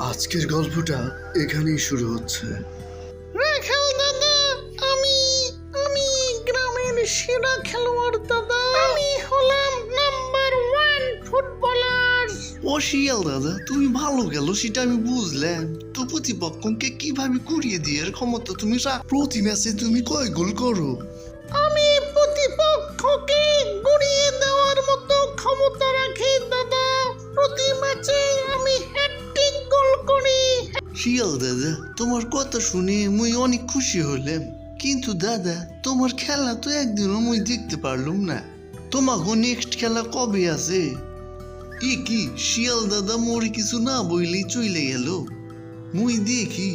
আজকের গল্পটা এখানেই শুরু হচ্ছে। রাখাল দাদা, আমি আমি গ্রামের সেরা খেলোয়াড় দাদা। আমি হলাম নাম্বার 1 ফুটবলার। ও শিয়াল দাদা, তুমি ভালো গেল সেটা আমি বুঝলাম। তো প্রতিপক্ষকে কিভাবে কুড়িয়ে দিয়ে ক্ষমতা তুমি প্রতি ম্যাচে তুমি কয় গোল করো? আমি প্রতিপক্ষকে গুড়িয়ে দেওয়ার মতো ক্ষমতা রাখি দাদা। প্রতি ম্যাচে আমি হ্যাটট্রিক গোল করি। শিয়াল দাদা, তোমার কথা শুনে মুই অনেক খুশি হলাম, কিন্তু দাদা তোমার খেলা তো একদিনও মুই দেখতে পারলাম না। তোমাকে নেক্সট খেলা কবে আছে? ই কি শিয়াল দাদা মোর কিছু না বইলেই চলে গেল। মুই দেখি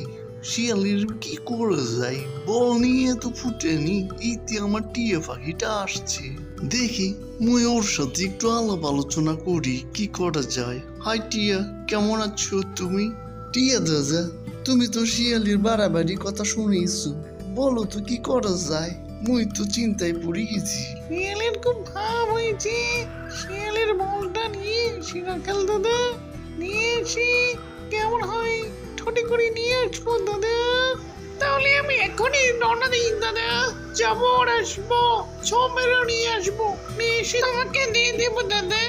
শিয়ালের কি করে যায়, বল নিয়ে তো ফুটেনি, ইতি আমার টিয়া পাখিটা আসছে। দেখি মুই ওর সাথে একটু আলাপ আলোচনা করি কি করা যায়। হাই টিয়া, কেমন আছো তুমি? টিয়া দাদা, তুমি তো শিয়ালের বাড়াবাড়ি কথা শুনেইছো, বলো তো কি করা যায়? মুই তো চিন্তায় পড়ে গেছি। শিয়ালের খুব ভাব হয়েছে। শিয়ালের বলটা নিয়ে রাখাল দাদা নিয়ে এসি, কেমন হয় ঠোঁটে করে নিয়ে আসবো দাদা। তাহলে আমি এখনই রওনা দিই দাদা। যাবো আর আসবো, সমেরও নিয়ে আসবো, নিয়ে এসে তোমাকে দিয়ে দেবো দাদা।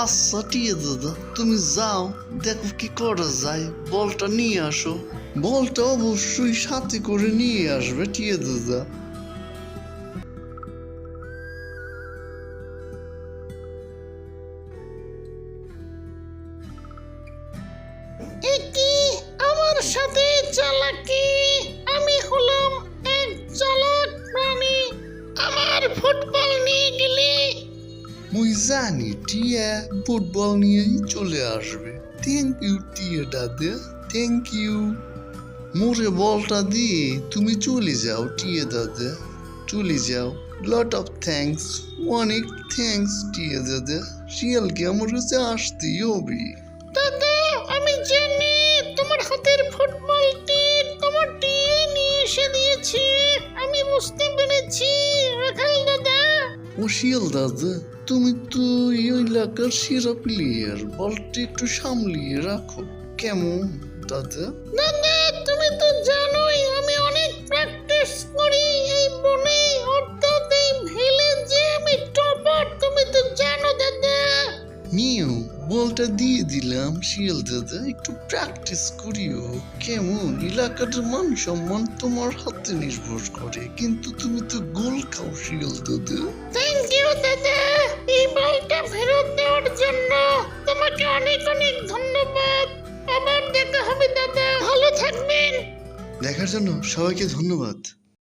আচ্ছা টিয়া দাদা, তুমি যাও, দেখো কি করা যায়, বলটা নিয়ে আসো। বলটা অবশ্যই সাথে করে নিয়ে আসবে টিয়া দাদা। একি আমার সাথে চালাকি। আমি হলাম এক চালাক প্রাণী। আমার ফুটবল নিয়ে গেলে মুই জানি টিয়া ফুটবল নিয়েই চলে আসবে। থ্যাংক ইউ টিয়া দাদা, থ্যাংক ইউ। মোরে বলটা দিয়ে তুমি চলে যাও টিয়া দাদা, চলে যাও। লট অফ থ্যাঙ্কস, অনেক থ্যাঙ্কস টিয়া দাদা। শিয়ালকে আমার কাছে আসতেই হবে। দাদা, আমি জানি তোমার হাতের ফুটবলটি তোমার টিয়ে নিয়ে এসে দিয়েছি। আমি বুঝতে পেরেছি রাখাল দাদা। ও শিয়াল দাদা, তুমি তো এই এলাকার সেরা প্লেয়ার, বলটা একটু সামলিয়ে রাখো কেমন দাদা? দাদা, তুমি তো জানোই আমি অনেক প্র্যাকটিস করি এই বনে, অর্থাৎ এই ভিলেজে আমি টপার। তুমি তো জানো দাদা। নিও, বলটা দিয়ে দিলাম শিয়াল দাদা, একটু প্র্যাকটিস করিও কেমন। এলাকার মান সম্মান তোমার হাতে নির্ভর করে, কিন্তু তুমি তো গোল খাও শিয়াল দাদা। থ্যাংক ইউ দাদা, এই বলটা ফেরত দেওয়ার জন্য তোমাকে অনেক অনেক ধন্যবাদ। আবার দেখা হবে দাদা, ভালো থাকবেন। দেখার জন্য সবাইকে ধন্যবাদ।